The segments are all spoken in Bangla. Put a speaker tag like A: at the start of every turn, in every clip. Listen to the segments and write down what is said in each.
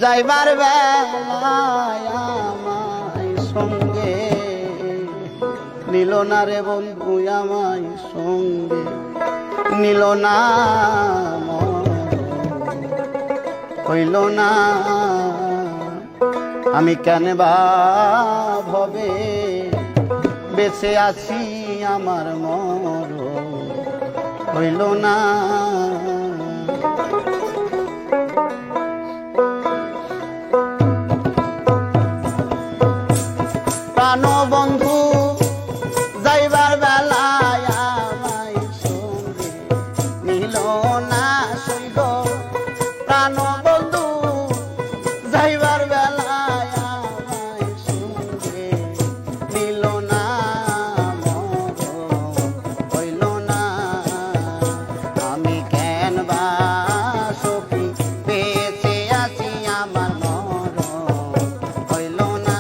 A: যাইবার বেলায় আমায় সঙ্গে নিল না রে বন্ধু, আমায় সঙ্গে নিল না, হইল না। আমি কেন বা ভবে বেঁচে আছি, আমার মর হইল না। প্রাণ বন্ধু যাইবার বেলায় আমায় সঙ্গে নিল না, সইল প্রাণ বন্ধু যাইবার বেলায় আমায় সঙ্গে নিল না, হইল না। আমি কেন বা সখী বেঁচে আছি, আমার মর হইল না।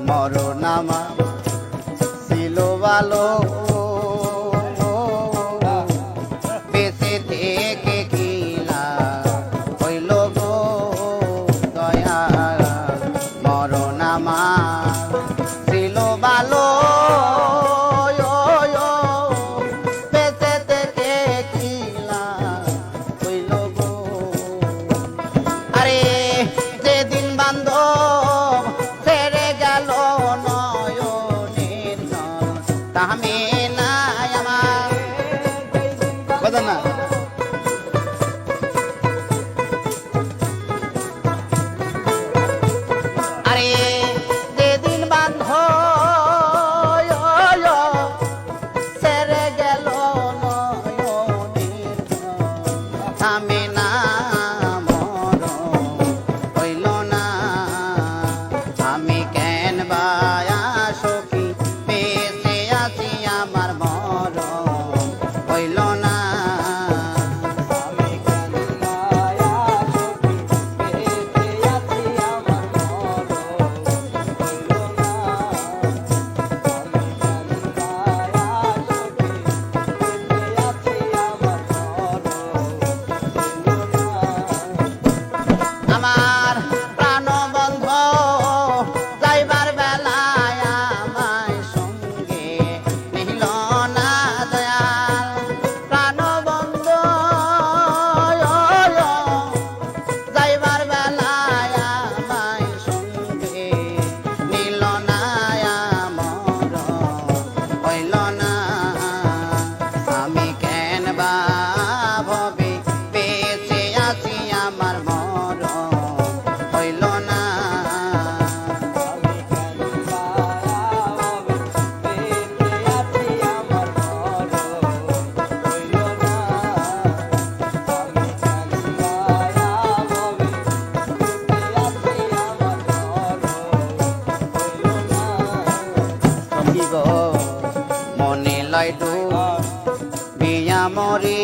A: মরণ আমার ছিল ভালো, বেঁচে থেকে কিলা হইল গো দয়া। মরণ আমার ছিল ভালো, বেঁচে থেকে কিলা হইল গো। আরে যেদিন বান্ধব ছেড়ে গেল নয়নের জল, থামে না আমার কথা না। আরে যেদিন বান্ধব ছেড়ে গেল নয়নের জল, থামে না হইল না। আমি কেন বায়া সখী বেঁচে আছি, আমার মর হইল না। আমার প্রাণ বন্ধ যাইবার বেলায় আমায় সঙ্গে নিল না দয়াল। প্রাণ বন্ধ যাইবার বেলায় আমায় সঙ্গে নিল না, আমার হইল না। আমি কেন বা ভবে বেঁচে আছি, আমার মর হইল না। সখী গো মনে লাইডু বিয়া মরি,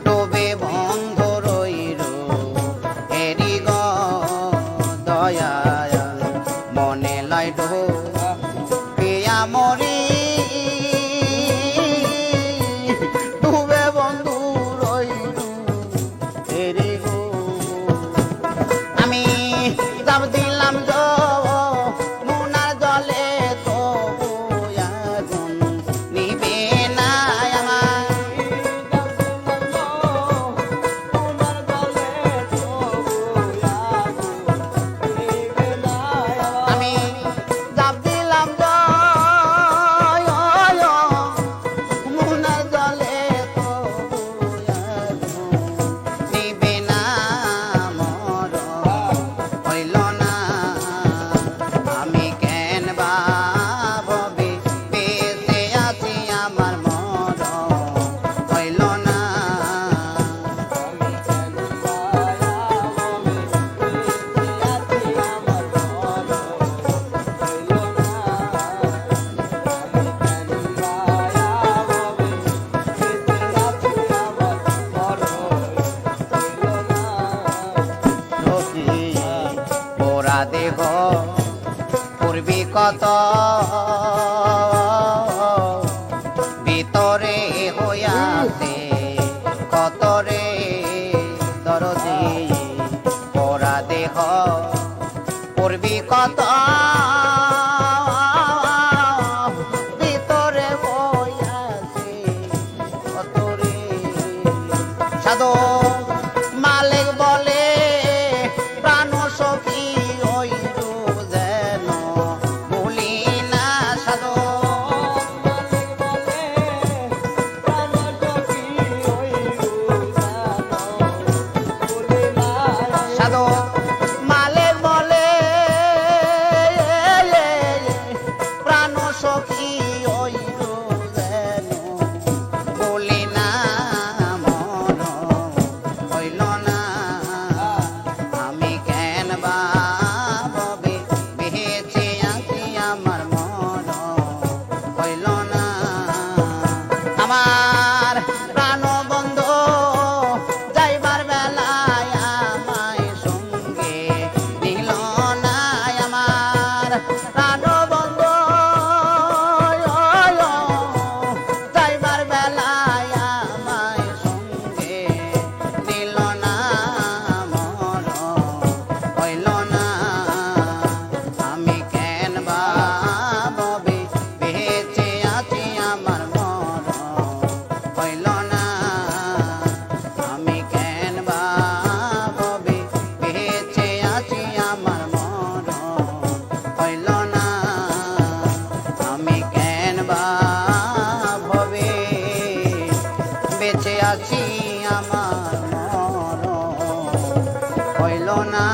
A: তবে বন্ধ রইল এরি গো দয়া। মনে লাইডু বিয়া মরি, তবে বন্ধু রইল এরি গো। আমি যাব দিলাম মুনার জলে, তো আগুন নিবে না আমার। আমি যাব দেহ পূর্বী কত ভিতরে হইয়াছে কত রে দরদি পোড়া দেহ পূর্বী কত ভিতরে হইয়াছে কত রে সাধু মালিক বলে প্রাণ সখী হইরু যেন ভুলি না সাধু সাধু মালিক বলে প্রাণ সখী হইরু যেন ভুলি না মন হইল না আমি কেন ভাবে বেঁচে আছি আমার মন হইল না আমার প্রাণ বন্ধু যাইবার বেলায় আমায় সঙ্গে নিল না আমার প্রাণ বন্ধু যাইবার বেলায় আমায় সঙ্গে নিল না মন হইল না আমি কেন ভাবে বেঁচে আছি আমার মন হইল না আমি কেন ভাবে বেঁচে আছি আমার মন হইল না আমি কেন ভাবে বেঁচে আছি আমার মন হইল না।